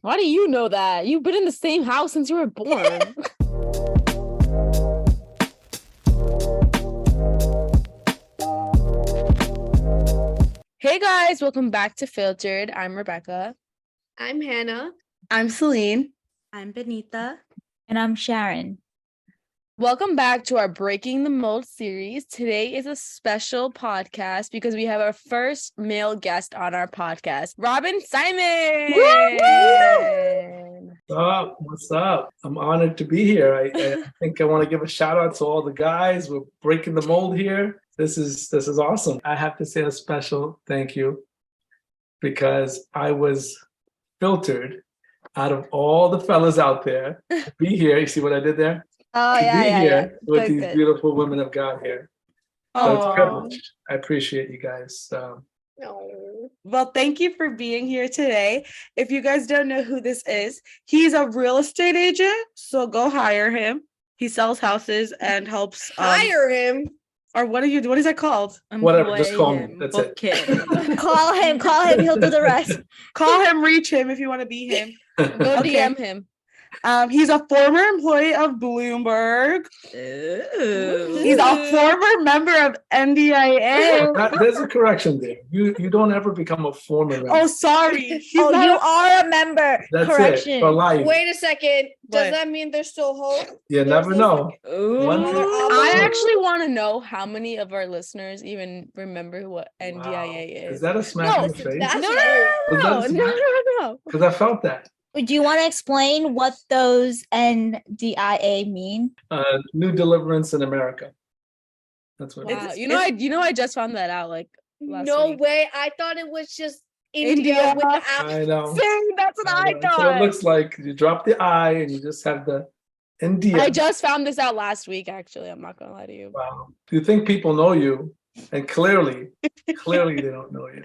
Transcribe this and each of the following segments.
Why do you know that? You've been in the same house since you were born. Hey guys, welcome back to Filtered. I'm Rebecca. I'm Hannah. I'm Celine. I'm Benita. And I'm Sharon. Welcome back to our Breaking the Mold series. Today is a special podcast because we have our first male guest on our podcast, Robin Simon. What's up? I'm honored to be here. I think I want to give a shout out to all the guys. We're breaking the mold here. This is awesome. I have to say a special thank you because I was filtered out of all the fellas out there to be here. You see what I did there? Oh, to be here with good, these good. beautiful women of God here. So it's a privilege. I appreciate you guys. Well, thank you for being here today. If you guys don't know who this is, he's a real estate agent, so go hire him. He sells houses and helps Hire him. Or what is that called? Whatever, just call me. That's it. Call him. He'll do the rest. Call him, reach him if you want to be him. Go DM him. He's a former employee of Bloomberg. Ooh. He's a former member of NDIA. There's a correction there. You don't ever become a former member. Oh, sorry. You are a member. That's Correction. it, for life. Wait a second. Does What? that mean there's still hope? You never know. I actually want to know how many of our listeners even remember what NDIA is. Is that a smack in the face? No. Because I felt that. Do you want to explain what those NDIA mean? New Deliverance in America. That's what it Wow. is. You know, I just found that out like last No week. way. I thought it was just India. India with the app. I know. Same, that's what I know. thought. So it looks like you drop the I and you just have the India. I just found this out last week, actually. I'm not gonna lie to you. Wow. You think people know you, and clearly they don't know you.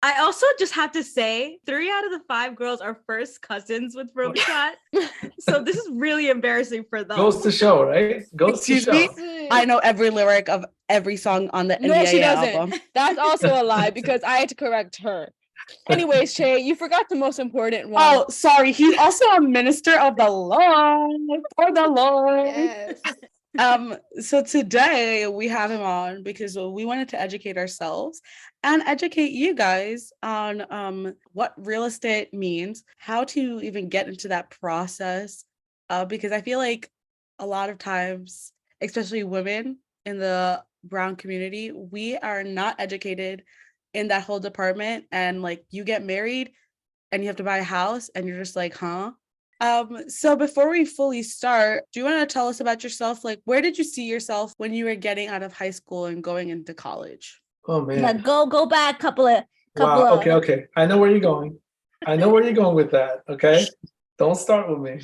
I also just have to say 3 out of the 5 girls are first cousins with Robichat. So this is really embarrassing for them. Goes to show, right? Goes Excuse to me? show. I know every lyric of every song on the No, NDIA she doesn't. album. That's also a lie because I had to correct her. Anyways, Shay, you forgot the most important one. Oh, sorry. He's also a minister of the Lord. For the Lord. Yes. So today we have him on because we wanted to educate ourselves and educate you guys on what real estate means, how to even get into that process. Because I feel like a lot of times, especially women in the brown community, we are not educated in that whole department. And like you get married and you have to buy a house and you're just like, huh? So before we fully start, do you want to tell us about yourself? Like, where did you see yourself when you were getting out of high school and going into college? Oh man. Yeah, go back couple of. Wow. Okay. I know where you're going. I know where you're going with that. Okay. Don't start with me.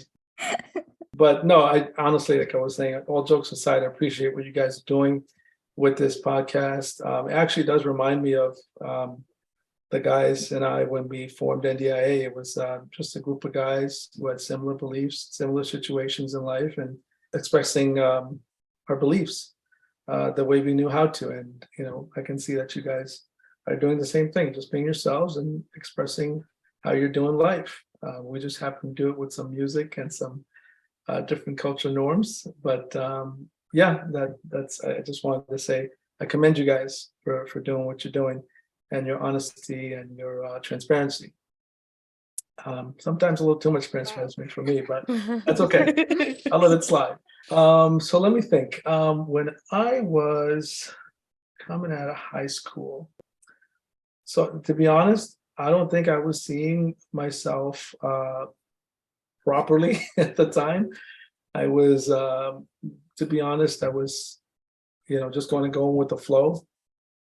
But no, I honestly, like I was saying, all jokes aside, I appreciate what you guys are doing with this podcast. It actually does remind me of the guys and I, when we formed NDIA, it was just a group of guys who had similar beliefs, similar situations in life, and expressing our beliefs the way we knew how to. And, I can see that you guys are doing the same thing, just being yourselves and expressing how you're doing life. We just happen to do it with some music and some different cultural norms. But that's, I just wanted to say, I commend you guys for doing what you're doing, and your honesty and your transparency. Sometimes a little too much transparency for me, but that's okay. I'll let it slide. So let me think. When I was coming out of high school, so to be honest, I don't think I was seeing myself properly at the time. I was, to be honest, I was, just going with the flow.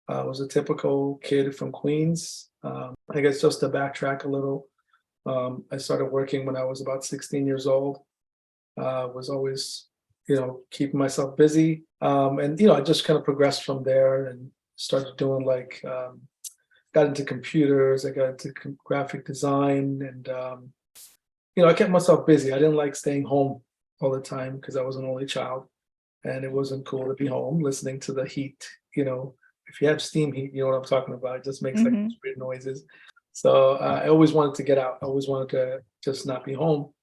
I was a typical kid from Queens. I guess just to backtrack a little, I started working when I was about 16 years old. Was always, keeping myself busy. And, I just kind of progressed from there and started doing got into computers. I got into graphic design and, I kept myself busy. I didn't like staying home all the time because I was an only child and it wasn't cool to be home listening to the heat, If you have steam heat, you know what I'm talking about. It just makes like weird noises. So I always wanted to get out. I always wanted to just not be home.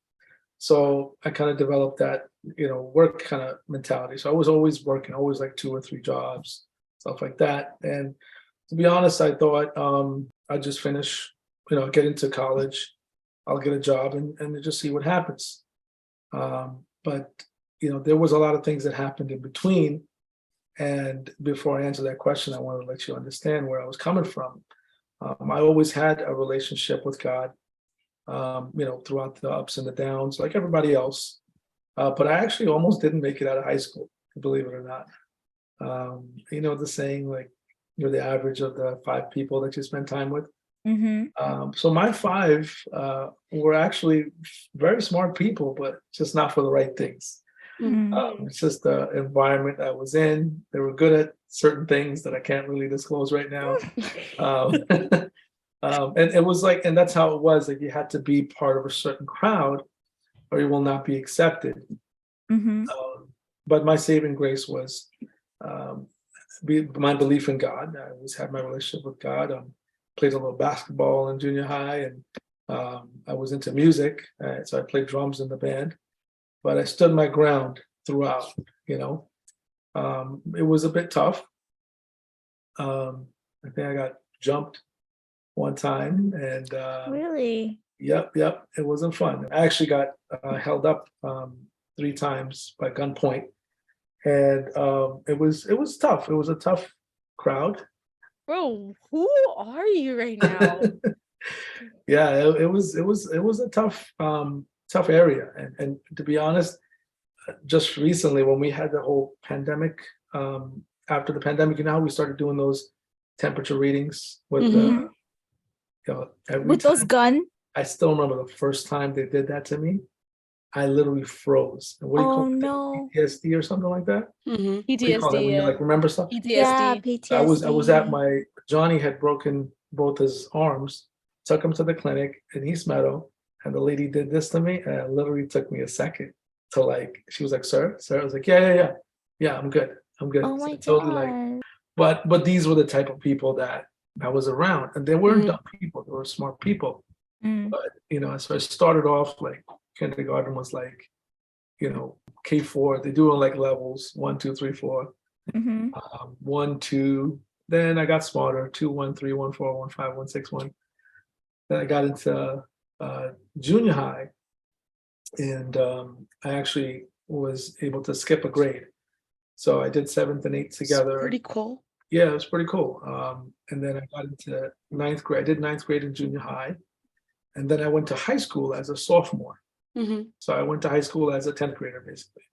So I kind of developed that, work kind of mentality. So I was always working, always like 2 or 3 jobs, stuff like that. And to be honest, I thought I'd just finish, get into college, I'll get a job and just see what happens. But there was a lot of things that happened in between. And before I answer that question, I want to let you understand where I was coming from. I always had a relationship with God, throughout the ups and the downs, like everybody else. But I actually almost didn't make it out of high school, believe it or not. The saying, like, you're the average of the 5 people that you spend time with. So my 5 were actually very smart people, but just not for the right things. It's just the environment I was in. They were good at certain things that I can't really disclose right now. And it was like, and that's how it was. Like, you had to be part of a certain crowd, or you will not be accepted. But my saving grace was my belief in God. I always had my relationship with God. Played a little basketball in junior high, and I was into music, so I played drums in the band. But I stood my ground throughout. It was a bit tough. I think I got jumped one time, and Really? Yep, it wasn't fun. I actually got held up 3 times by gunpoint, and it was tough. It was a tough crowd. Bro, who are you right now? Yeah, it was a tough area, and to be honest, just recently when we had the whole pandemic, after the pandemic, how we started doing those temperature readings with every With those time. gun? I still remember the first time they did that to me. I literally froze. And what do you call Oh it? no. PTSD or something like that? Mhm. What do you call that PTSD, when you yeah. like remember stuff? Yeah, PTSD. I was at PTSD. Johnny had broken both his arms, took him to the clinic in East Meadow, and the lady did this to me, and it literally took me a second to she was like, sir. I was like, yeah, I'm good. Oh So my totally like, god. but these were the type of people that I was around, and they weren't Mhm. dumb people, they were smart people. Mm. But so I started off like kindergarten was like, K4. They do it like levels 1, 2, 3, 4. 1, 2. Then I got smarter. 2, 1, 3, 1, 4, 1, 5, 1, 6, 1. Then I got into junior high, and I actually was able to skip a grade. So I did 7th and 8th together. Pretty cool. Yeah, it was pretty cool. And then I got into 9th grade. I did 9th grade in junior high. And then I went to high school as a sophomore. Mhm. So I went to high school as a 10th grader, basically.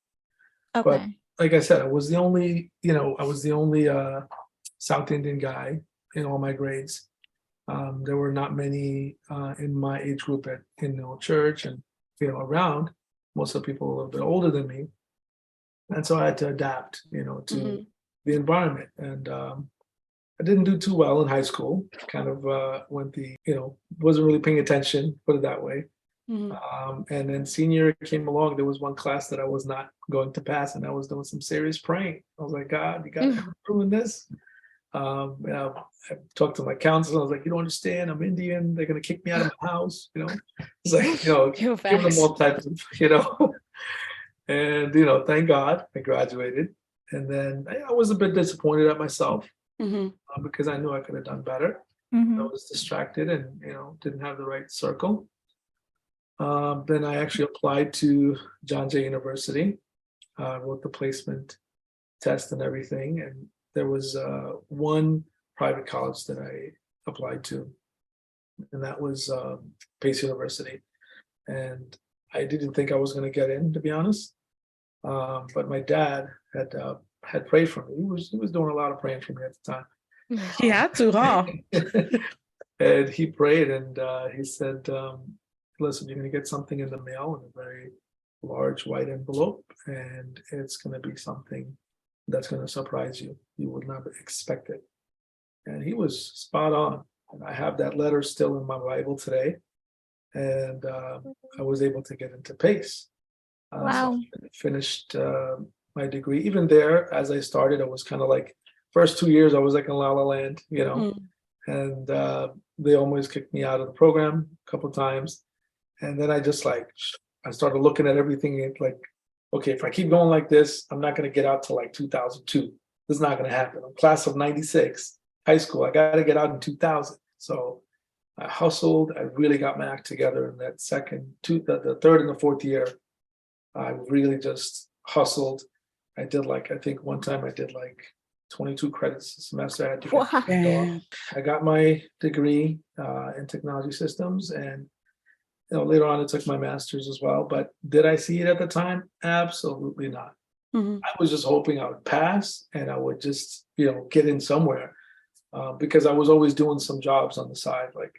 Okay. But like I said, I was the only South Indian guy in all my grades. There were not many in my age group in church and around. Most of the people were a little bit older than me, and so I had to adapt, to Mhm. the environment. And I didn't do too well in high school. Kind of wasn't really paying attention, put it that way. Mhm. And then senior year came along. There was one class that I was not going to pass, and I was doing some serious praying. I was like, God, you got to ruin this. I talked to my counselor. I was like, you don't understand. I'm Indian. They're gonna kick me out of my house. It's like Yo, giving them facts. all types of And thank God I graduated. And then I was a bit disappointed at myself Mhm. because I knew I could have done better. I Mhm. was distracted and didn't have the right circle. Then I actually applied to John Jay University, wrote the placement test and everything, and there was one private college that I applied to, and that was Pace University. And I didn't think I was going to get in, to be honest. But my dad had prayed for me. He was doing a lot of praying for me at the time. He had to, huh? And he prayed, and he said, listen, you're going to get something in the mail in a very large white envelope, and it's going to be something that's going to surprise you. You would not expect it. And he was spot on. And I have that letter still in my Bible today. And I was able to get into PACE. Wow. So I finished my degree. Even there, as I started, I was kind of like, first 2 years, I was like in La La Land, Mhm. and they almost kicked me out of the program a couple of times. And then I started looking at everything like, okay, if I keep going like this, I'm not going to get out till like 2002. This is not going to happen. I'm class of 96, high school. I got to get out in 2000. So I hustled. I really got my act together in that the third and the fourth year. I really just hustled. I think one time I did like 22 credits a semester. I had to get Wow. Yeah. I got my degree in technology systems, and later on I took my master's as well. But did I see it at the time? Absolutely not. Mhm. I was just hoping I would pass and I would just get in somewhere, because I was always doing some jobs on the side, like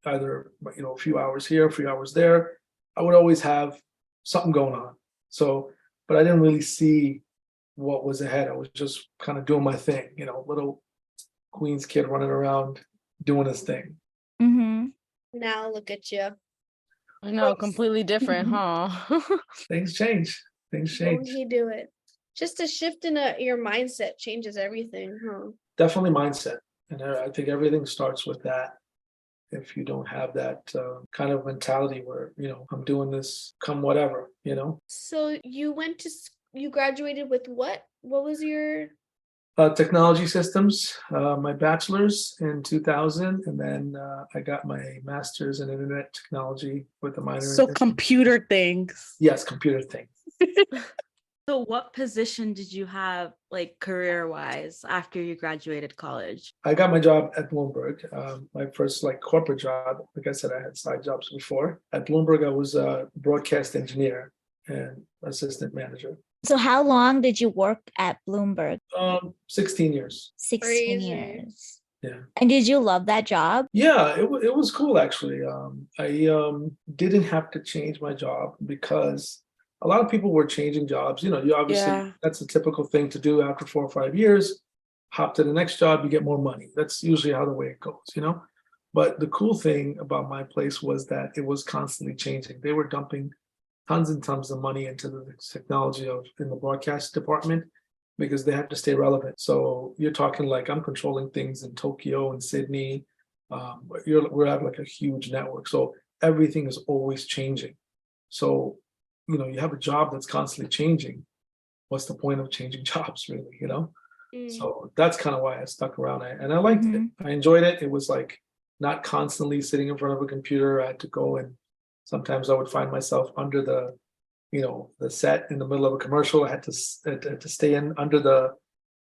either a few hours here, a few hours there. I would always have something going on. So, but I didn't really see what was ahead. I was just kind of doing my thing, little Queens kid running around doing his thing. Mm-hmm. Now look at you. I know, completely different, huh? Things change. Things When change. he do it? Just a shift in your mindset changes everything, huh? Definitely mindset. And I think everything starts with that. If you don't have that kind of mentality where, I'm doing this come whatever. So you you graduated with what? What was your Technology systems, my bachelor's in 2000, and then I got my master's in internet technology with a minor So in computer things. yes, computer things. So what position did you have like career-wise after you graduated college? I got my job at Bloomberg. My first corporate job. Like I said, I had side jobs before. At Bloomberg, I was a broadcast engineer and assistant manager. So how long did you work at Bloomberg? 16 years. 16 Crazy. years. Yeah. And did you love that job? Yeah, it was cool actually. I didn't have to change my job because a lot of people were changing jobs. You obviously Yeah. that's a typical thing to do after 4 or 5 years. Hop to the next job, you get more money. That's usually how the way it goes. But the cool thing about my place was that it was constantly changing. They were dumping tons and tons of money into the technology in the broadcast department because they have to stay relevant. So you're talking like I'm controlling things in Tokyo and Sydney. We have like a huge network, so everything is always changing. So you have a job that's constantly changing. What's the point of changing jobs, really? So that's kind of why I stuck around, and I liked it. I enjoyed it. It was like not constantly sitting in front of a computer. I had to go, and sometimes I would find myself under the set in the middle of a commercial. I had to stay in under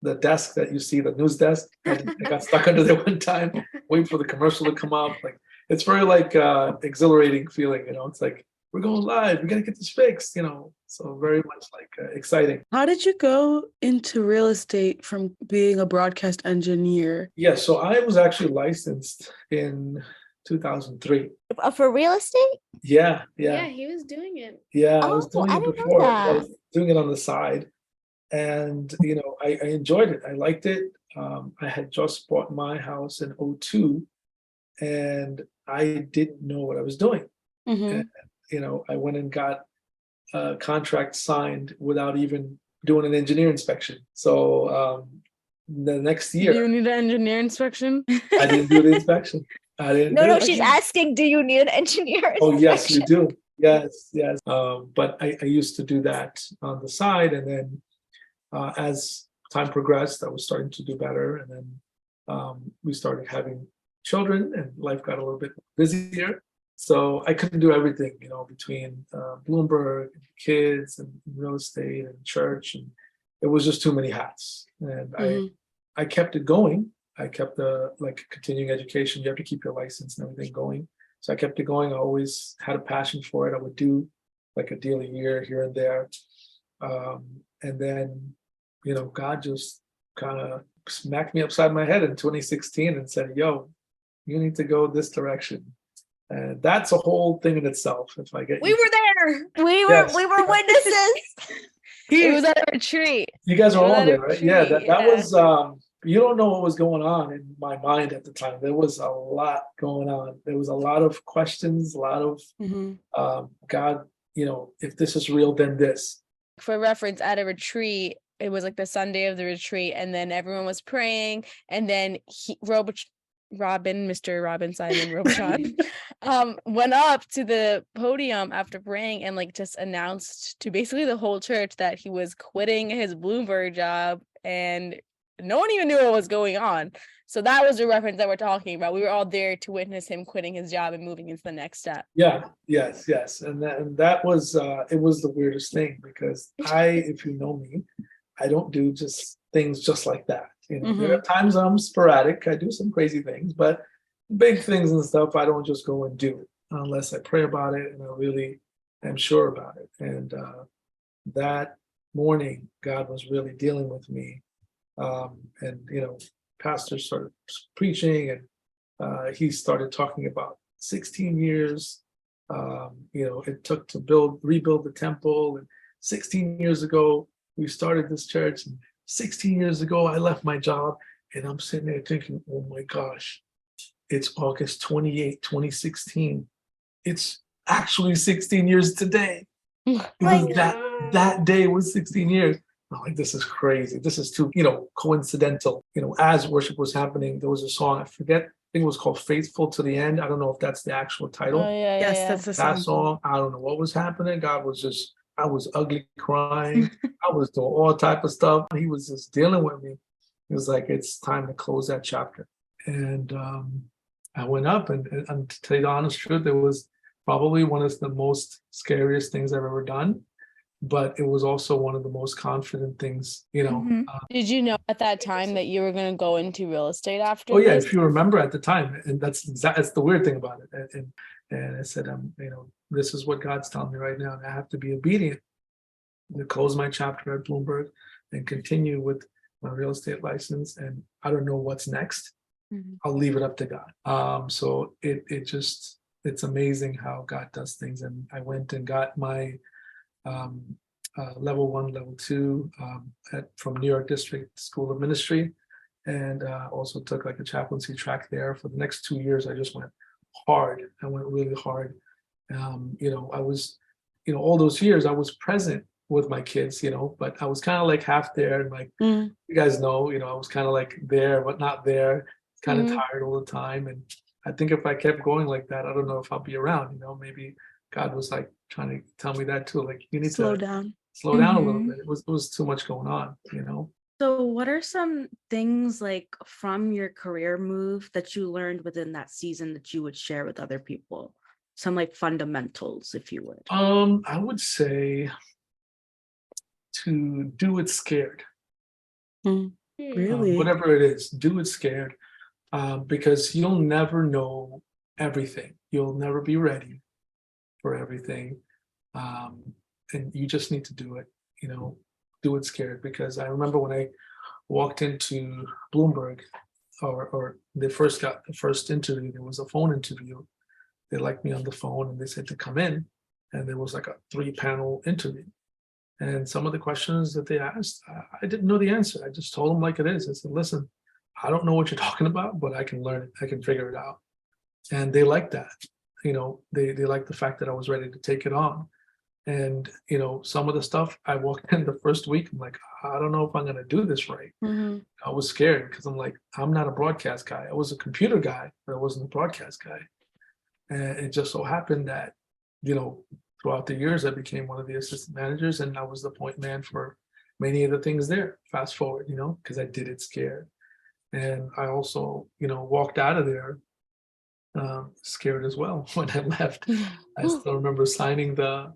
the desk that you see, the news desk. I got stuck under there one time, waiting for the commercial to come up. Like it's very exhilarating feeling. It's like we're going live. We got to get this fixed. So very much exciting. How did you go into real estate from being a broadcast engineer? Yeah, so I was actually licensed in 2003. For real estate? Yeah. Yeah, he was doing it. Yeah, I was Oh, doing I it didn't know before. I that. was doing it on the side, and I enjoyed it. I liked it. I had just bought my house in 2002, and I didn't know what I was doing. Mhm. And I went and got a contract signed without even doing an engineer inspection. So the next Do year, you need an engineer inspection? I didn't do the inspection. I didn't. No, do no, it. she's asking, do you need an engineer? Oh, yes, you inspection? do. Yes. But I used to do that on the side. And then as time progressed, I was starting to do better. And then we started having children and life got a little bit busier. So I couldn't do everything, between Bloomberg and kids and real estate and church. And it was just too many hats. And Mhm. I kept it going. I kept the continuing education. You have to keep your license and everything going. So I kept it going. I always had a passion for it. I would do like a deal a year here and there. And then, God just kind of smacked me upside my head in 2016 and said, yo, you need to go this direction. And that's a whole thing in itself. If I get We were there. We were Yes. witnesses. It was at a retreat. You guys It are was all at a there, right? Yeah, retreat, that yeah. was you don't know what was going on in my mind at the time. There was a lot going on. There was a lot of questions, a lot of Mhm. God, if this is real, then this. For reference, at a retreat, it was like the Sunday of the retreat, and then everyone was praying, and then Mr. Robin Simon Robichaud, went up to the podium after praying and like just announced to basically the whole church that he was quitting his Bloomberg job, and no one even knew what was going on. So that was the reference that we're talking about. We were all there to witness him quitting his job and moving into the next step. Yeah, yes. And that was it was the weirdest thing because if you know me, I don't do just things just like that. You know, there are times I'm sporadic. I do some crazy things, but big things and stuff, I don't just go and do unless I pray about it and I really am sure about it. And that morning, God was really dealing with me. And, you know, pastor started preaching and he started talking about 16 years, you know, it took to rebuild the temple. And 16 years ago, we started this church. And 16 years ago, I left my job. And I'm sitting there thinking, oh my gosh, it's August 28, 2016. It's actually 16 years today. It was that day was 16 years. I'm like, this is crazy. This is too, you know, coincidental. You know, as worship was happening, there was a song, I forget, I think it was called Faithful to the End. I don't know if that's the actual title. Oh, yeah, Yes, yeah. that's the That song. song, I don't know what was happening. I was ugly crying. I was doing all type of stuff. He was just dealing with me. He was like, it's time to close that chapter. And I went up and to tell you the honest truth, it was probably one of the most scariest things I've ever done. But it was also one of the most confident things, you know. Mhm. Did you know at that time that you were going to go into real estate after Oh yeah, this? if you remember at the time, and that's the weird thing about it. And I said, you know, this is what God's telling me right now, and I have to be obedient to close my chapter at Bloomberg and continue with my real estate license. And I don't know what's next. I'll leave it up to God. So it's amazing how God does things. And I went and got my level 1, level 2 from New York District School of Ministry, and also took like a chaplaincy track there. For the next 2 years, I just went hard. I went really hard. You know, I was, you know, all those years I was present with my kids, you know, but I was kind of like half there, and like you guys know, you know, I was kind of like there but not there, kind of tired all the time. And I think if I kept going like that, I don't know if I'll be around, you know. Maybe God was like trying to tell me that too, like you need Slow to down. slow down a little bit. It was too much going on, you know. So what are some things like from your career move that you learned within that season that you would share with other people? Some like fundamentals, if you would. I would say to do it scared. Really? Whatever it is, do it scared, because you'll never know everything. You'll never be ready for everything, and you just need to do it. You know, do it scared. Because I remember when I walked into Bloomberg, or they first got the first interview, there was a phone interview. They liked me on the phone and they said to come in, and there was like a 3-panel interview. And some of the questions that they asked, I didn't know the answer. I just told them like it is. I said, listen, I don't know what you're talking about, but I can learn it. I can figure it out. And they liked that. You know, they liked the fact that I was ready to take it on. And, you know, some of the stuff I walked in the first week, I'm like, I don't know if I'm going to do this right. I was scared because I'm like, I'm not a broadcast guy. I was a computer guy, but I wasn't a broadcast guy. And it just so happened that, you know, throughout the years, I became one of the assistant managers, and I was the point man for many of the things there. Fast forward, you know, because I did it scared. And I also, you know, walked out of there scared as well when I left. I still remember signing the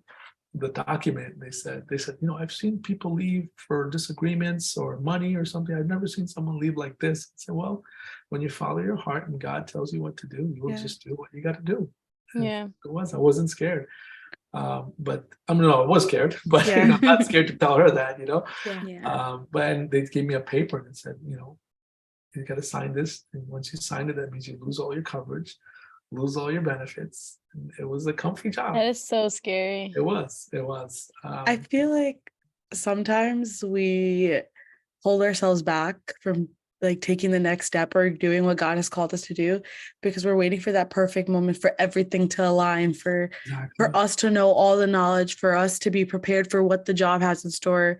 document. They said, you know, I've seen people leave for disagreements or money or something. I've never seen someone leave like this. I said, well, when you follow your heart and God tells you what to do, you will just do what you got to do. And Yeah. I wasn't scared. But I mean, no, I was scared, but you know, I'm not scared to tell her that, you know. But they gave me a paper and said, you know, you got to sign this, and once you sign it, that means you lose all your coverage, lose all your benefits. And it was a comfy job. That is so scary. It was. I feel like sometimes we hold ourselves back from like taking the next step or doing what God has called us to do because we're waiting for that perfect moment for everything to align, for us to know all the knowledge, for us to be prepared for what the job has in store.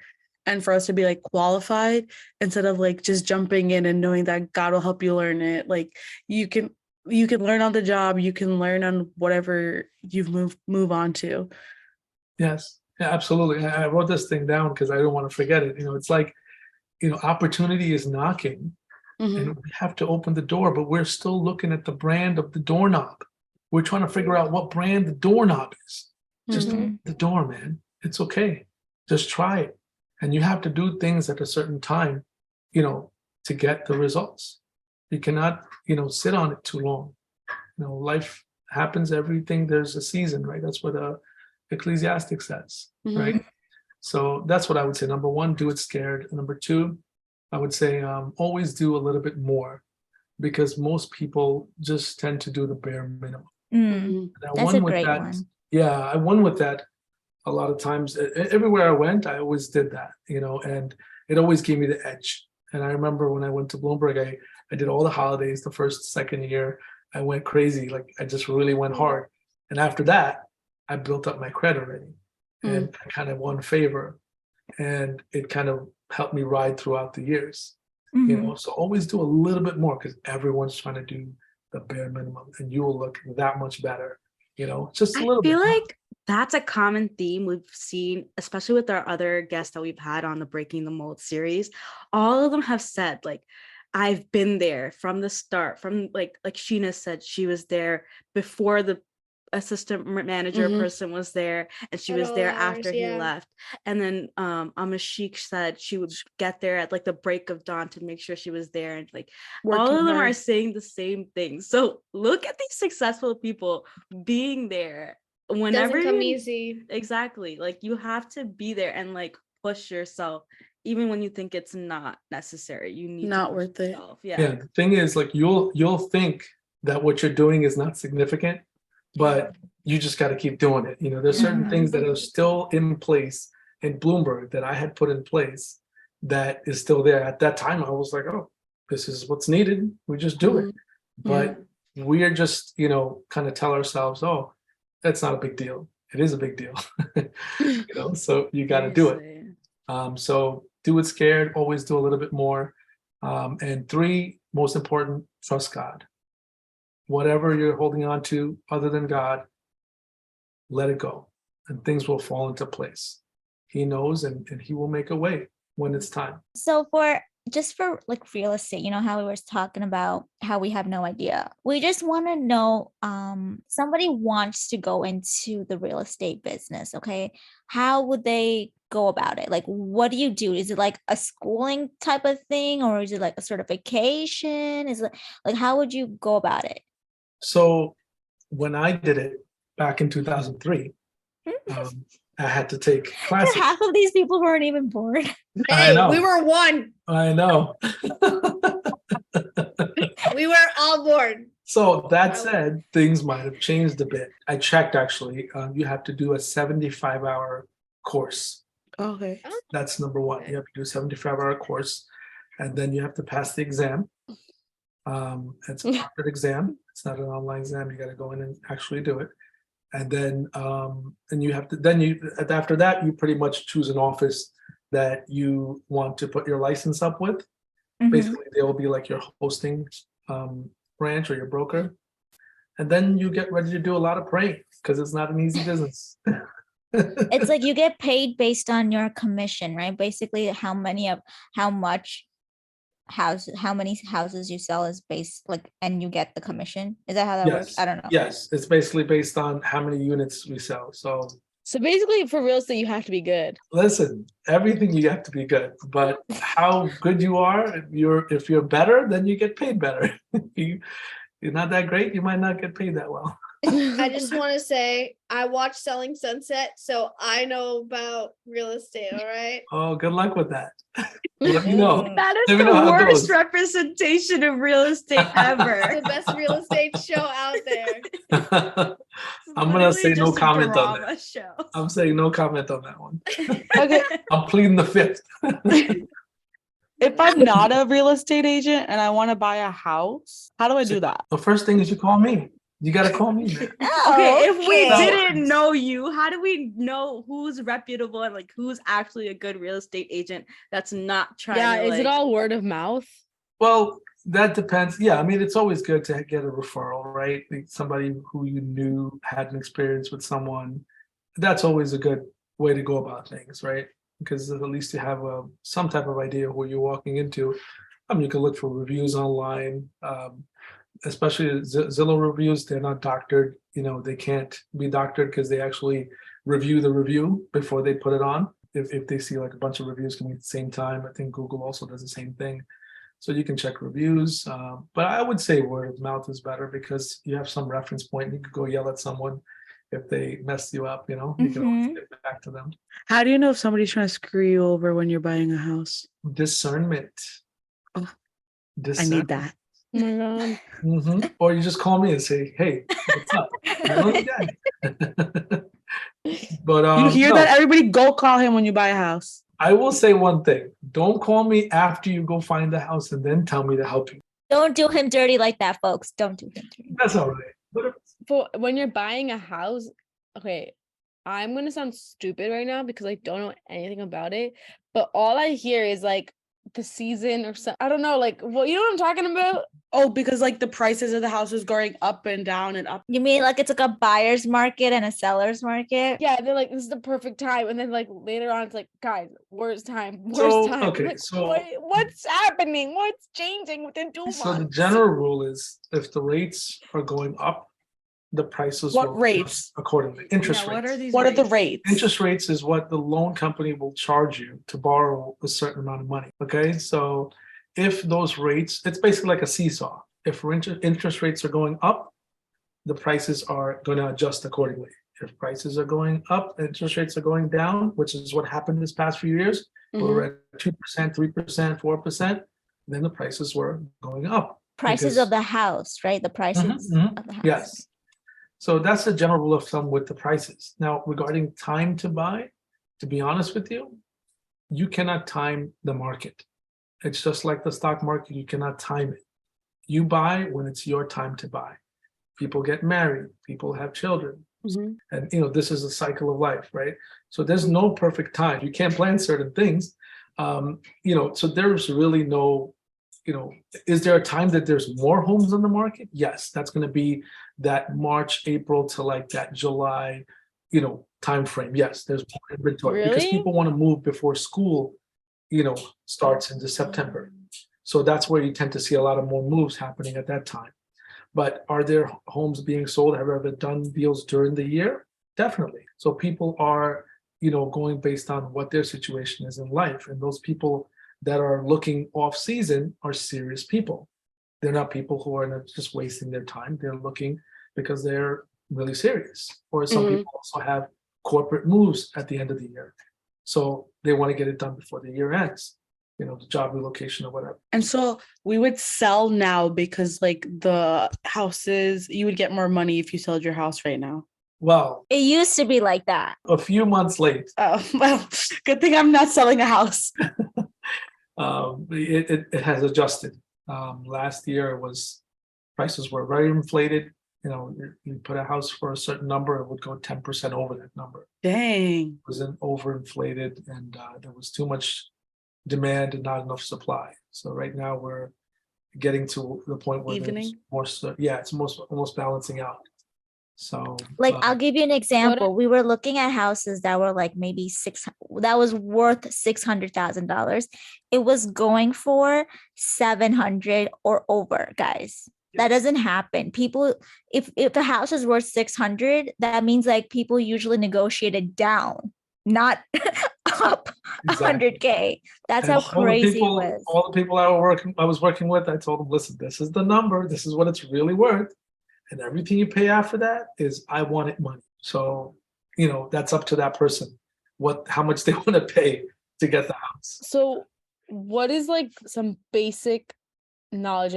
and for us to be like qualified instead of like just jumping in and knowing that God will help you learn it. Like you can learn on the job, you can learn on whatever you've move on to. Yes, yeah, absolutely. I wrote this thing down because I don't want to forget it. It's like, opportunity is knocking and we have to open the door, but we're still looking at the brand of the doorknob. We're trying to figure out what brand the doorknob is. Just open the door, man. It's okay. Just try it. And you have to do things at a certain time, to get the results. You cannot, sit on it too long. Life happens, everything, there's a season, right? That's what Ecclesiastic says, right? So that's what I would say. Number one, do it scared. Number two, I would say always do a little bit more, because most people just tend to do the bare minimum. And I That's won a with great that. one. Yeah, I won with that a lot of times. Everywhere I went, I always did that, and it always gave me the edge. And I remember when I went to Bloomberg, I did all the holidays the first, second year. I went crazy. Like I just really went hard. And after that, I built up my credit rating and I kind of won favor. And it kind of helped me ride throughout the years. So always do a little bit more, because everyone's trying to do the bare minimum and you will look that much better, just a little I feel bit. like that's a common theme we've seen, especially with our other guests that we've had on the Breaking the Mold series. All of them have said, like, I've been there from the start, from like Sheena said, she was there before the assistant manager person was there, and she At was all there hours, after he yeah. left. And then Amashik said she would get there at like the break of dawn to make sure she was there, and like all of them are saying the same thing. So look at these successful people being there whenever Doesn't come you easy. exactly, like you have to be there and like push yourself even when you think it's not necessary. You need Not to push worth it. yourself. Yeah, the thing is, like, you'll think that what you're doing is not significant, but you just got to keep doing it. There's certain things that are still in place in Bloomberg that I had put in place that is still there. At that time, I was like, oh, this is what's needed. We just do it. But we are just, kind of tell ourselves, oh, that's not a big deal. It is a big deal. So you got to do it. So do it scared, always do a little bit more. And three, most important, trust God. Whatever you're holding on to other than God, let it go and things will fall into place. He knows and he will make a way when it's time. So for like real estate, how we were talking about how we have no idea. We just want to know, somebody wants to go into the real estate business, okay? How would they go about it? Like, what do you do? Is it like a schooling type of thing, or is it like a certification? Is it like, how would you go about it? So when I did it back in 2003, I had to take classes. Half of these people weren't even born. I know. We were one. I know. We were all born. So that said, things might have changed a bit. I checked, actually. You have to do a 75-hour course. Okay. That's number one. You have to do a 75-hour course, and then you have to pass the exam. It's a private exam. It's not an online exam. You got to go in and actually do it. And then, and you have to, after that, you pretty much choose an office that you want to put your license up with. Basically, they will be like your hosting branch or your broker. And then you get ready to do a lot of praying, because it's not an easy business. It's like you get paid based on your commission, right? Basically, how many houses you sell is based, like, and you get the commission. Is that how that works? I don't know. Yes, it's basically based on how many units we sell. So basically, for real estate, you have to be good. listen, everything you have to be good, but how good you are, if you're better, then you get paid better. If you're not that great, you might not get paid that well. I just want to say I watched Selling Sunset, so I know about real estate. All right. Oh, good luck with that. Let me know. That is Let me know the how it worst goes. representation of real estate ever. The best real estate show out there. I'm gonna say no Just a comment on drama that. show. I'm saying no comment on that one. Okay. I'm pleading the fifth. If I'm not a real estate agent and I want to buy a house, how do I do that? The first thing is you call me. You got to call me, man. Okay, if we Okay. didn't know you, how do we know who's reputable and like who's actually a good real estate agent that's not trying Yeah, to is like it all word of mouth? Well, that depends. Yeah, I mean, it's always good to get a referral, right? Like somebody who you knew had an experience with someone. That's always a good way to go about things, right? Because at least you have some type of idea who you're walking into. I mean, you can look for reviews online, especially Zillow reviews. They're not doctored. They can't be doctored because they actually review the review before they put it on. If they see like a bunch of reviews coming at the same time, I think Google also does the same thing. So you can check reviews, but I would say word of mouth is better because you have some reference point. And you could go yell at someone if they mess you up. You can always Mhm. get back to them. How do you know if somebody's trying to screw you over when you're buying a house? Discernment. Oh, I Discernment. need that. Oh my god. Or you just call me and say, "Hey, what's up?" You know the guy. But You hear no, that? Everybody go call him when you buy a house. I will say one thing: don't call me after you go find the house and then tell me to help you. Don't do him dirty like that, folks. Don't do him dirty. That's all right. But For when you're buying a house, okay, I'm gonna sound stupid right now because I don't know anything about it, but all I hear is like the season or something. I don't know, like what you know what I'm talking about? Oh, because like the prices of the houses going up and down and up. You mean like it's like a buyer's market and a seller's market? Yeah, they're like, this is the perfect time. And then like later on, it's like, guys, worst time, worst So, time. okay, Like, so- what's happening? What's changing within 2 months? So the general rule is if the rates are going up, the prices What will rates? adjust accordingly. Interest yeah, rates. what are these What are the rates? rates? Interest rates is what the loan company will charge you to borrow a certain amount of money. Okay, so if those rates, it's basically like a seesaw. If interest rates are going up, the prices are going to adjust accordingly. If prices are going up, interest rates are going down, which is what happened this past few years. We were at 2%, 3%, 4%. Then the prices were going up. Prices because- of the house, right? The prices Mhm, of the house. Yes. So that's the general rule of thumb with the prices. Now, regarding time to buy, to be honest with you, you cannot time the market. It's just like the stock market, you cannot time it. You buy when it's your time to buy. People get married, people have children. And this is a cycle of life, right? So there's no perfect time. You can't plan certain things. So there's really no, is there a time that there's more homes on the market? Yes, that's going to be that March, April to like that July, time frame. Yes, there's more inventory because Really? people want to move before school, starts into September. So that's where you tend to see a lot of more moves happening at that time. But are there homes being sold? Have ever done deals during the year? Definitely. So people are, going based on what their situation is in life. And those people that are looking off season are serious people. They're not people who are not just wasting their time. They're looking because they're really serious. Or some Mhm. people also have corporate moves at the end of the year. So they want to get it done before the year ends, the job relocation or whatever. And so we would sell now because like the houses, you would get more money if you sold your house right now. Well, It used to be like that. a few months late, Oh, well, good thing I'm not selling a house. it has adjusted. Last year prices were very inflated. You put a house for a certain number, it would go 10% over that number. Dang. It was overinflated and there was too much demand and not enough supply. So right now we're getting to the point where there's Evening? more. It's almost balancing out. So Like I'll give you an example. if- We were looking at houses that were like maybe that was worth $600,000. It was going for 700 or over, guys. That doesn't happen. People, if a house is worth 600, that means like people usually negotiated down, not up exactly. 100K. That's And how crazy it was. all the people I was working with, I told them, listen, this is the number, this is what it's really worth. And everything you pay after that is I want it money. So, that's up to that person, how much they want to pay to get the house. So what is like some basic knowledge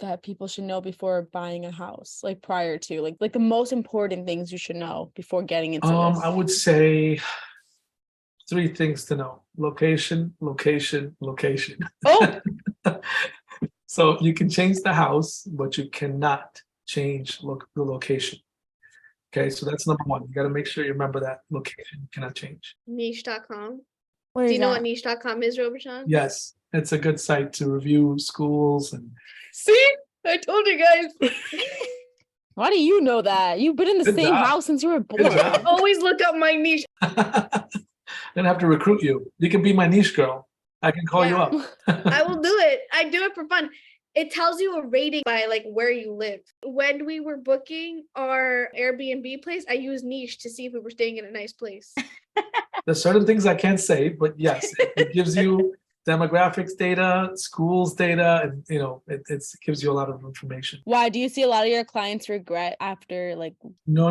that people should know before buying a house, like prior to like the most important things you should know before getting into this? I would say 3 things to know: location, location, location. Oh, So you can change the house, but you cannot change the location. Okay, so that's number one. You got to make sure you remember that location cannot change. Niche.com. What Do is you know that? what niche.com is, Robichaun? Yes, it's a good site to review schools and See? I told you guys. Why do you know that? You've been in the Good same job. house since you were Good born. job. Always look up my niche. Gonna have to recruit you. You can be my niche girl. I can call you Yeah. up. I will do it. I do it for fun. It tells you a rating by like where you live. When we were booking our Airbnb place, I used niche to see if we were staying in a nice place. There's certain things I can't say, but yes, it gives you demographics data, schools data, and it gives you a lot of information. Why do you see a lot of your clients regret after like? No.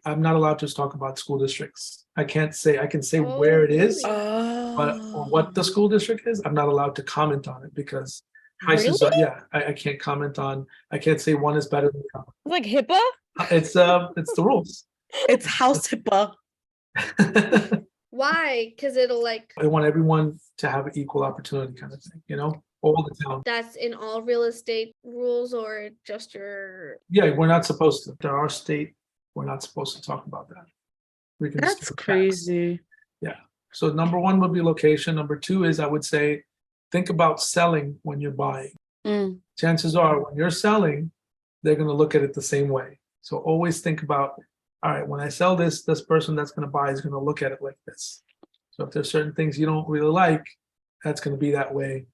I'm not allowed to talk about school districts. I can't say. I can say Oh, where it is, really? but what the school district is, I'm not allowed to comment on it because high Really? schools. Yeah, I can't comment on. I can't say one is better than the other. Like HIPAA? It's the rules. It's house HIPAA. Why? Because it'll like I want everyone to have an equal opportunity kind of thing, all the town. that's in all real estate rules or just your Yeah, we're not supposed to. There are state, we're not supposed to talk about that. We can just That's do facts. crazy. So number one would be location. Number two is I would say, think about selling when you're buying. Mm. Chances are when you're selling, they're going to look at it the same way. So always think about, all right, when I sell this person that's going to buy is going to look at it like this. So if there's certain things you don't really like, that's going to be that way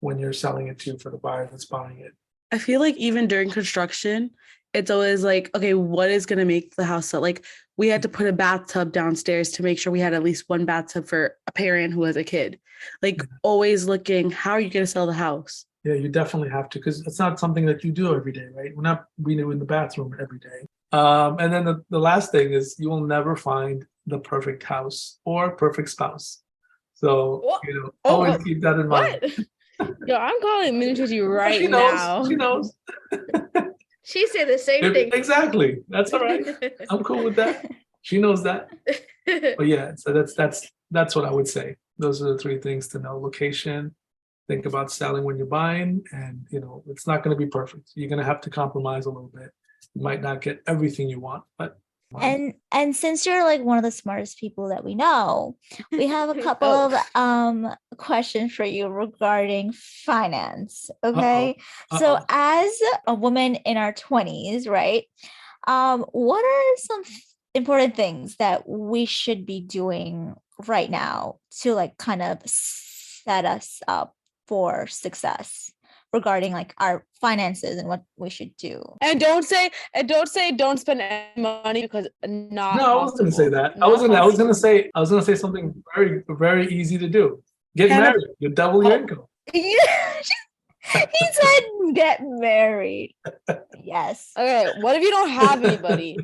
when you're selling it to for the buyer that's buying it. I feel like even during construction, it's always like, okay, what is going to make the house sell? Like we had to put a bathtub downstairs to make sure we had at least one bathtub for a parent who has a kid. Like always looking, how are you going to sell the house? Yeah, you definitely have to, because it's not something that you do every day, right? We're not in the bathroom every day. And then the last thing is you will never find the perfect house or perfect spouse. So, What? always keep that in mind. What? Yo, I'm calling Minutiji right She knows. now. She knows. she said the same thing. Exactly. That's all right. I'm cool with that. She knows that. But yeah, so that's what I would say. Those are the three things to know: location, think about selling when you're buying, and it's not going to be perfect. You're going to have to compromise a little bit. You might not get everything you want, but And since you're like one of the smartest people that we know, we have a couple Oh. of questions for you regarding finance. Okay. So Uh-oh. as a woman in our 20s, right? What are some important things that we should be doing right now to like kind of set us up for success regarding like our finances and what we should do? And don't spend any money because not. No, I wasn't going to say that. I was going to say something very, very easy to do. Get Hannah- married. You double your income. He said get married. Yes. Okay, what if you don't have anybody?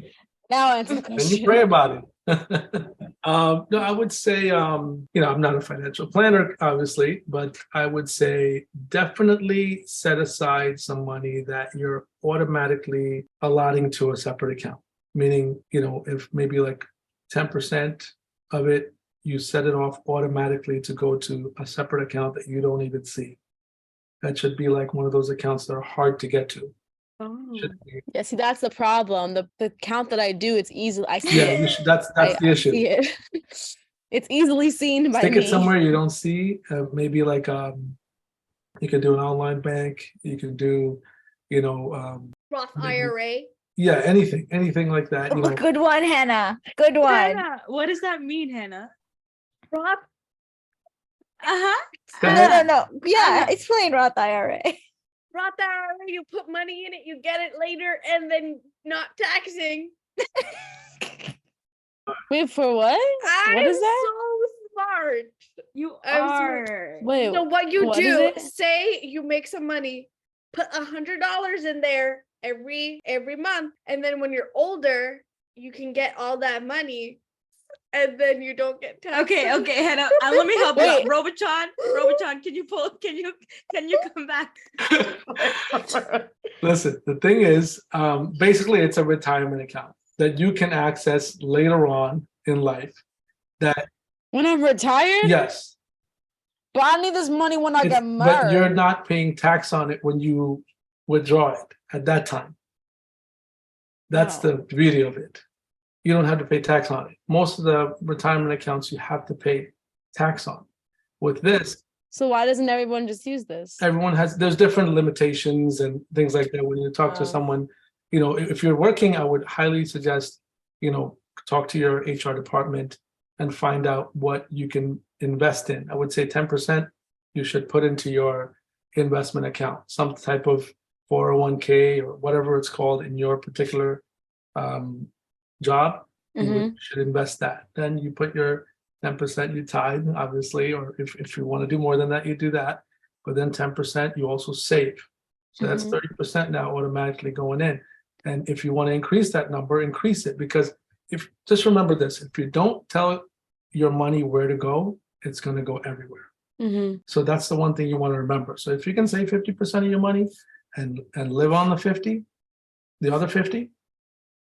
Now answer the And question. you pray about it. No, I would say, I'm not a financial planner, obviously, but I would say definitely set aside some money that you're automatically allotting to a separate account. Meaning, if maybe like 10% of it, you set it off automatically to go to a separate account that you don't even see. That should be like one of those accounts that are hard to get to. Should be. Yeah, see, that's the problem. The count that I do, it's easy. I see Yeah, it. that's the issue. See it. It's easily seen by Stick me. it somewhere you don't see. Maybe like you could do an online bank. You can do, Roth IRA. yeah, anything like that. Good one, Hannah. Good one. Hannah, what does that mean, Hannah? Roth. Uh-huh. Go ahead. No. Yeah, explain Roth IRA. Roth IRA. You put money in it, you get it later, and then not taxing. Wait, for what? What is that? So smart. You I'm are. Wait, So what you what is do? it? Say you make some money, put $100 in there every month, and then when you're older, you can get all that money, and then you don't get taxed. Okay, Hannah. Let me help you out. Wait. Robotron, can you come back? Listen, the thing is, basically, it's a retirement account that you can access later on in life. That When I'm retired? yes, But I need this money when I get but you're married. not paying tax on it when you withdraw it at that time. That's Wow. the beauty of it. You don't have to pay tax on it. Most of the retirement accounts you have to pay tax on. With this, So why doesn't everyone just use this? there's different limitations and things like that. When you talk to someone, if you're working, I would highly suggest, talk to your HR department and find out what you can invest in. I would say 10% you should put into your investment account, some type of 401k or whatever it's called in your particular job. You should invest that. Then you put your 10%, you tithe, obviously, or if you want to do more than that, you do that. But then 10% you also save. So that's 30% now automatically going in. And if you want to increase that number, increase it, because just remember this, if you don't tell your money where to go, it's going to go everywhere. So that's the one thing you want to remember. So if you can save 50% of your money and live on the other 50,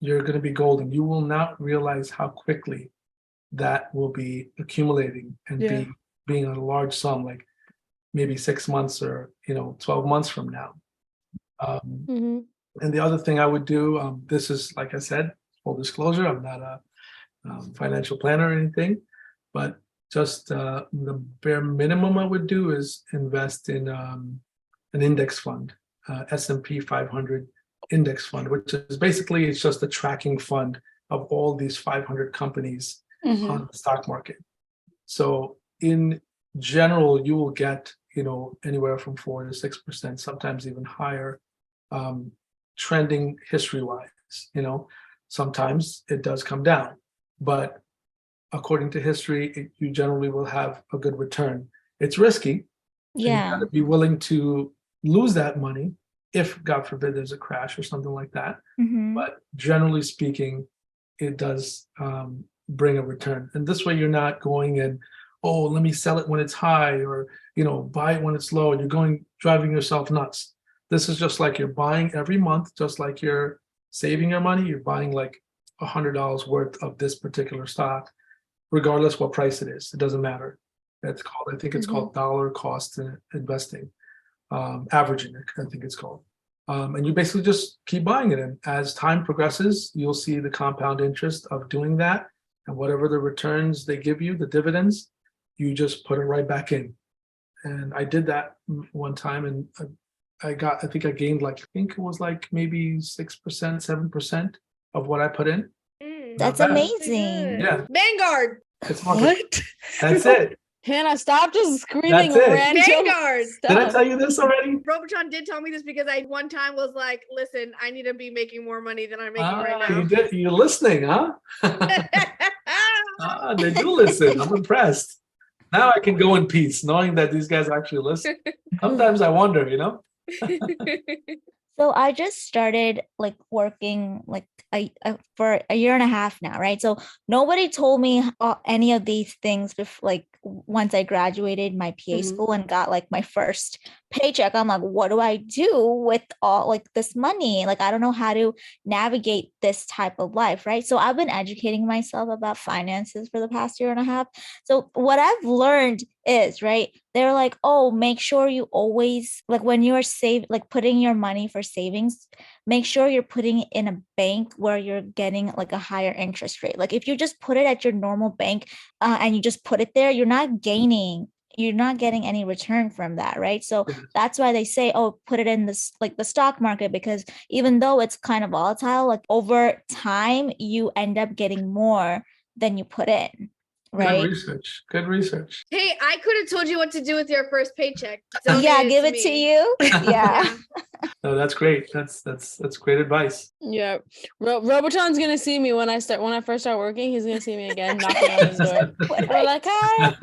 you're going to be golden. You will not realize how quickly that will be accumulating and being a large sum, like maybe 6 months or 12 months from now. And the other thing I would do, this is, like I said, full disclosure, I'm not a financial planner or anything, but just the bare minimum I would do is invest in an index fund, S&P 500 index fund, which is basically, it's just a tracking fund of all these 500 companies on the stock market. So in general, you will get, anywhere from 4 to 6%, sometimes even higher, trending history-wise. Sometimes it does come down, but according to history, you generally will have a good return. It's risky. So you got to be willing to lose that money if, God forbid, there's a crash or something like that. But generally speaking, it does bring a return. And this way, you're not going and, oh, let me sell it when it's high, or buy it when it's low. You're driving yourself nuts. This is just like you're buying every month, just like you're saving your money. You're buying like $100 worth of this particular stock, regardless what price it is. It doesn't matter. I think it's called dollar cost investing, averaging, I think it's called. And you basically just keep buying it. And as time progresses, you'll see the compound interest of doing that. And whatever the returns they give you, the dividends, you just put it right back in. And I did that one time, and I think I gained it was like maybe 6%, 7% of what I put in. That's amazing. Yeah. Vanguard. It's what? That's it. Hannah, stop just screaming That's it. random Vanguard. stuff. Did I tell you this already? Robotron did tell me this because I one time was like, listen, I need to be making more money than I'm making right now. You did. You're listening, huh? They do listen. I'm impressed. Now I can go in peace, knowing that these guys actually listen. Sometimes I wonder, So I just started working for a year and a half now, right? So nobody told me any of these things before, once I graduated my PA school and got my first paycheck. I'm like, what do I do with all this money? I don't know how to navigate this type of life, right? So I've been educating myself about finances for the past year and a half. So what I've learned is, right, they're like, oh, make sure you always, when you're putting your money for savings, make sure you're putting it in a bank where you're getting a higher interest rate. If you just put it at your normal bank and you just put it there, you're not getting any return from that, right? So that's why they say, oh, put it in this the stock market, because even though it's kind of volatile, over time you end up getting more than you put in. Right. Good research. Hey, I could have told you what to do with your first paycheck. Yeah, give it to you. Yeah. No, that's great. That's great advice. Yeah. Robotron's gonna see me when I first start working. He's gonna see me again, knocking on his door. We're like, hi.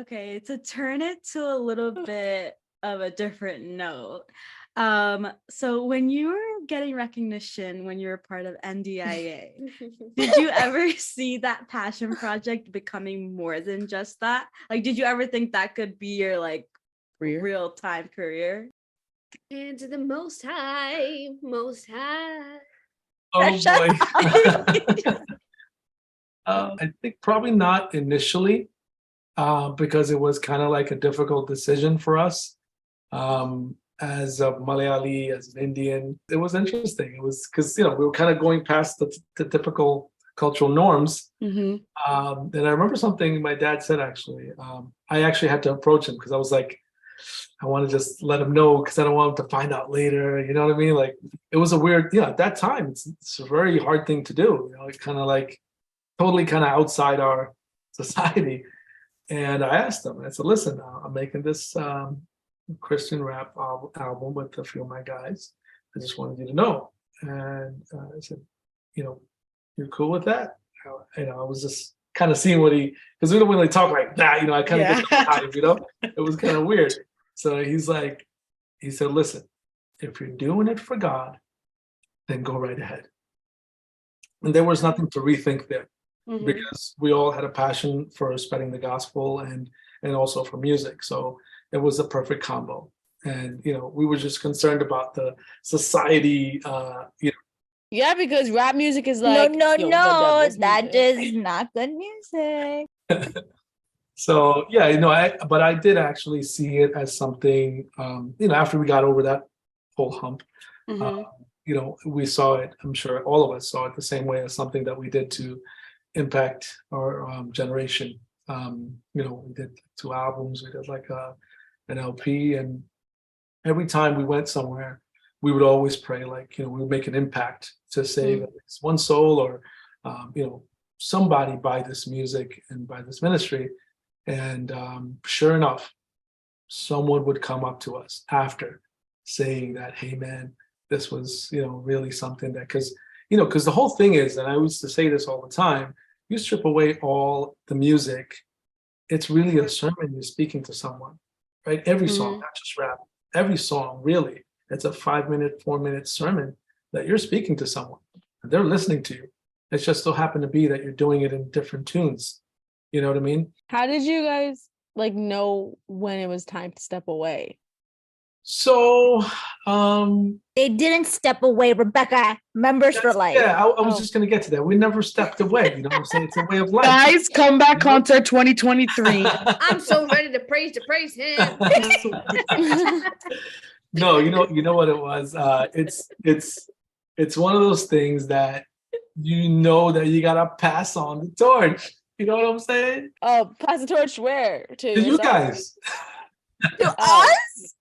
Okay, to turn it to a little bit of a different note. So when you were getting recognition, when you were part of NDIA, did you ever see that passion project becoming more than just that? Did you ever think that could be your real-time career? And to the most high, most high. Oh boy. I think probably not initially, because it was kind of like a difficult decision for us. as a Malayali, as an Indian. It was interesting. It was because we were kind of going past the typical cultural norms. Mm-hmm. And I remember something my dad said actually. I actually had to approach him because I was like, I want to just let him know because I don't want him to find out later. You know what I mean? Like it was a weird, at that time, it's a very hard thing to do. It's kind of like totally kind of outside our society. And I asked him, I said, listen, I'm making this Christian rap album with a few of my guys. I just wanted you to know. And I said, you're cool with that? I was just kind of seeing what because we don't really talk like that, I kind of get the vibe, it was kind of weird. So he said, listen, if you're doing it for God, then go right ahead. And there was nothing to rethink there because we all had a passion for spreading the gospel and also for music. So it was a perfect combo. And, we were just concerned about the society, Yeah, because rap music is No, like no, yo, no, this that music. is not good music. So yeah, but I did actually see it as something, after we got over that whole hump, we saw it, I'm sure all of us saw it the same way as something that we did to impact our generation. We did 2 albums, we did like an LP, and every time we went somewhere, we would always pray, like, we would make an impact to save at least one soul or, somebody by this music and by this ministry. And sure enough, someone would come up to us after saying that, hey, man, this was, really something that, because the whole thing is, and I used to say this all the time, you strip away all the music, it's really a sermon you're speaking to someone, right? Every song, not just rap, every song, really. It's a 5-minute, 4-minute sermon that you're speaking to someone. And they're listening to you. It just so happened to be that you're doing it in different tunes. You know what I mean? How did you guys know when it was time to step away? So They didn't step away, Rebecca. Members for life. Yeah, I was just gonna get to that. We never stepped away, you know what I'm saying? It's a way of life. Guys, comeback concert 2023. I'm so ready to praise him. No, you know what it was. It's one of those things that that you gotta pass on the torch. You know what I'm saying? Oh, pass the torch where? To you yourself? guys. To us?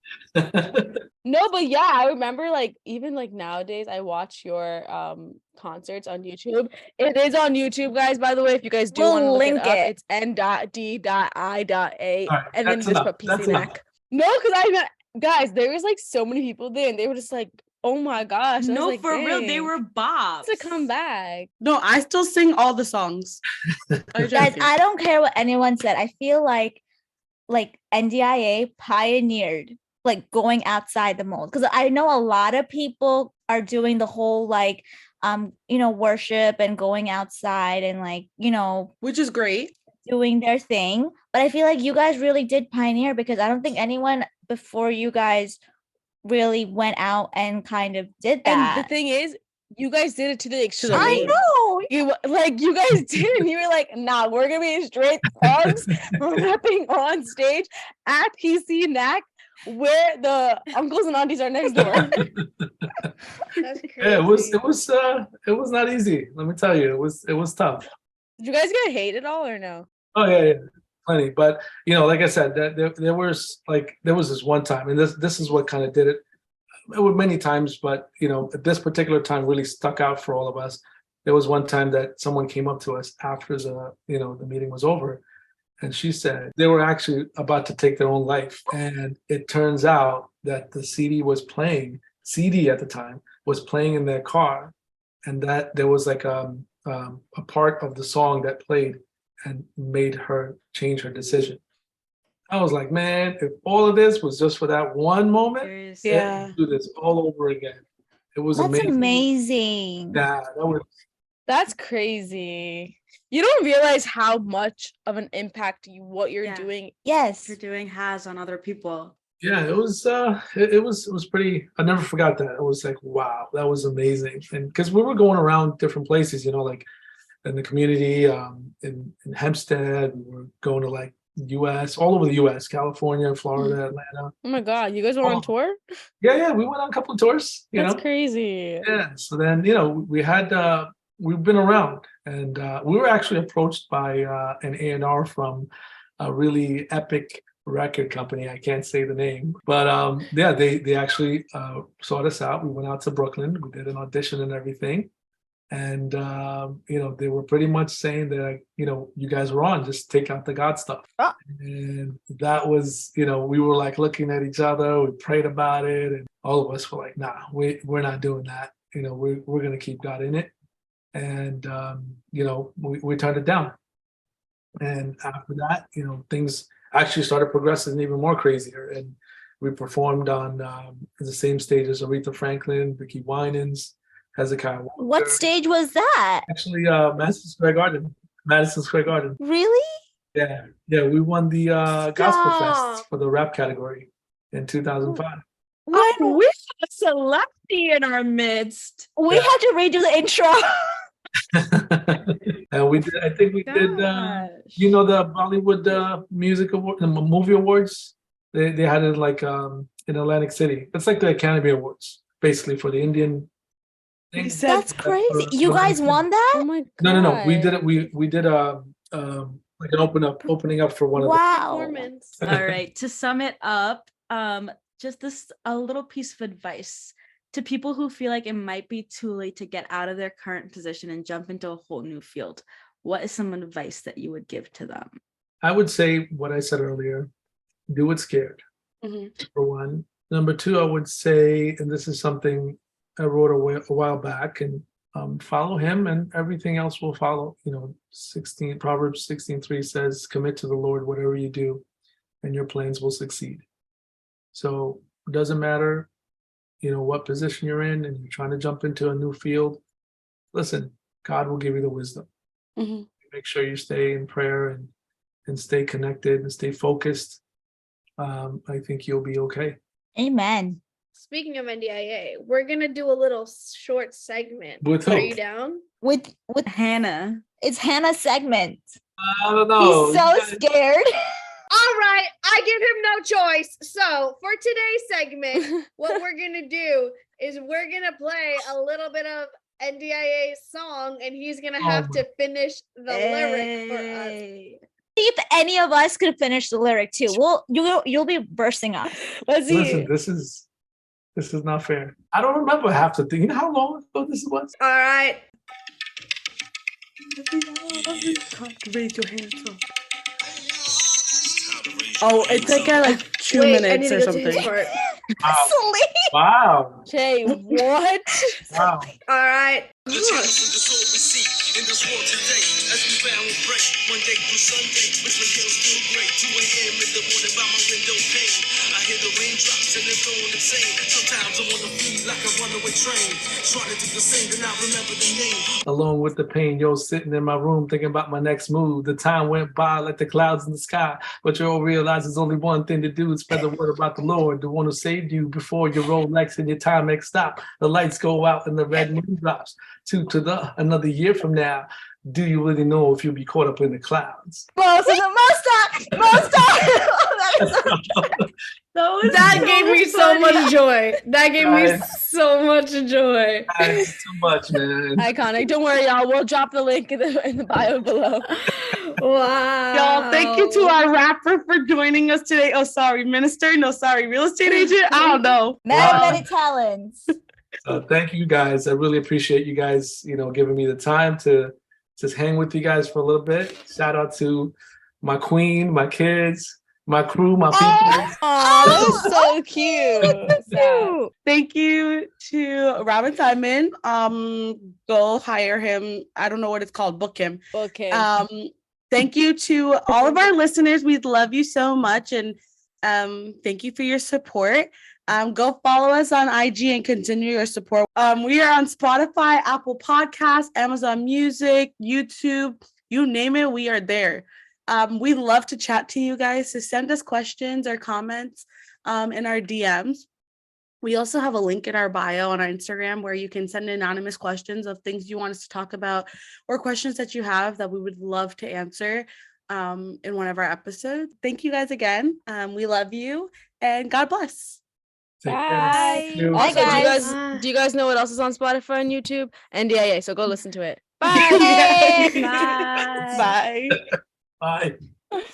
No, but yeah, I remember even nowadays I watch your concerts on YouTube. It is on YouTube, guys, by the way, if you guys do want to look it up. It's n.d.i.a Right, and then just put PC Mac. No, because guys, there was so many people there and they were just like, oh my gosh. I was No, like, for real, they dang, were bops. to come back. No, I still sing all the songs. Guys, I don't care what anyone said. I feel like NDIA pioneered going outside the mold, because I know a lot of people are doing the whole worship and going outside and which is great, doing their thing, but I feel like you guys really did pioneer, because I don't think anyone before you guys really went out and kind of did that. And the thing is, you guys did it to the extreme. I know. You guys did, and you were like, nah, we're gonna be straight thugs rapping on stage at PC NAC where the uncles and aunties are next door. That's crazy. Yeah, it was not easy. Let me tell you, it was tough. Did you guys get hate at all or no? Oh yeah, plenty. But like I said, there was this one time, and this is what kind of did it. It was many times, but at this particular time really stuck out for all of us. There was one time that someone came up to us after the meeting was over, and she said they were actually about to take their own life. And it turns out that the CD at the time was playing in their car, and that there was a part of the song that played and made her change her decision. I was like, man, if all of this was just for that one moment, yeah, do this all over again. It was That's amazing. Yeah, that's crazy. You don't realize how much of an impact what you're doing. Yes, you're doing has on other people. Yeah, it was it was pretty. I never forgot that. It was like, wow, that was amazing. And because we were going around different places, in the community, in Hempstead, we were going to US, all over the US, California, Florida, Atlanta. Oh my God, you guys were Oh. on tour? Yeah, we went on a couple of tours, That's crazy. Yeah. So then, we've been around, and we were actually approached by an A&R from a really epic record company. I can't say the name, but yeah, they actually sought us out. We went out to Brooklyn. We did an audition and everything. And they were pretty much saying that, you guys were on, just take out the God stuff. Ah. And that was, we were like looking at each other, we prayed about it, and all of us were like, nah, we're not doing that. We're gonna keep God in it. And we turned it down. And after that, things actually started progressing even more crazier. And we performed on the same stage as Aretha Franklin, Vicki Winans, Hezekiah Walker. What stage was that? Actually, Madison Square Garden. Madison Square Garden. Really? Yeah, we won the Gospel Stop. Fest for the rap category in 2005. Oh, we have a celebrity in our midst. We Yeah. had to redo the intro. And we did. I think we did. The Bollywood Music Award, the Movie Awards. They had it like in Atlantic City. It's like the Academy Awards, basically for the Indian. He thing. said That's crazy. You guys won Oh that? my God. No. We did it. We did like an opening up for one of Wow. Performance. the. All right. To sum it up, just a little piece of advice to people who feel like it might be too late to get out of their current position and jump into a whole new field. What is some advice that you would give to them? I would say what I said earlier. Do it scared. Mhm. For one. Number two, I would say, and this is something I wrote a while back, and follow him, and everything else will follow. Proverbs 16:3 says, "Commit to the Lord whatever you do, and your plans will succeed." So it doesn't matter, what position you're in, and you're trying to jump into a new field. Listen, God will give you the wisdom. Mhm. Make sure you stay in prayer and stay connected and stay focused. I think you'll be okay. Amen. Speaking of NDIA, we're gonna do a little short segment. With Are who? you down? With Hannah. it's Hannah's segment. I don't know. He's so scared. All right, I give him no choice. So for today's segment, what we're gonna do is we're gonna play a little bit of NDIA song, and he's gonna have to finish the lyric for us. Hey. See if any of us could finish the lyric too. You'll be bursting up. Let's see. Listen, this is not fair. I don't remember half the thing. You know how long ago this was? All right. Raise your hands up. Oh, it's like at like 2 Wait, I minutes need to or go to something. his part. Wow. Sleep. Wow. Jay, what? Wow. All right. The channels in the soul we see in this world today, as we bound and break Monday through Sunday. Richmond Hill's still great. 2 a.m. in the morning by my window pane. I hear the raindrops and they're going insane. Sometimes I wanna flee like a runaway train. Trying to do the same and I remember the name. Alone with the pain, yo, sitting in my room thinking about my next move. The time went by like the clouds in the sky, but you all realize there's only one thing to do: spread the word about the Lord, the one who saved you before your Rolex and your Timex stop. The lights go out and the red moon drops. Another year from now, do you really know if you'll be caught up in the clouds? Most stop. That gave me so much joy. That gave me Guys. so much joy. That's too much, man. Iconic. Don't worry, y'all. We'll drop the link in the bio below. Wow. Y'all, thank you to our rapper for joining us today. Oh, sorry, minister. No, sorry, real estate agent. I don't know. Many talents. So thank you guys. I really appreciate you guys, giving me the time to just hang with you guys for a little bit. Shout out to my queen, my kids, my crew, my people. Oh, that was so cute. Sad. Thank you to Robin Simon. Go hire him. I don't know what it's called. Book him. Okay. Thank you to all of our listeners. We love you so much, and thank you for your support. Go follow us on IG and continue your support. We are on Spotify, Apple Podcasts, Amazon Music, YouTube, you name it, we are there. We love to chat to you guys, so send us questions or comments in our DMs. We also have a link in our bio on our Instagram where you can send anonymous questions of things you want us to talk about or questions that you have that we would love to answer. in one of our episodes. Thank you guys again. We love you and God bless. Take care. Bye. Thank you. Bye, Also, do you guys. guys do you guys know what else is on Spotify and YouTube? NDIA. So go listen to it. Bye. Yay. Bye. Bye. Bye.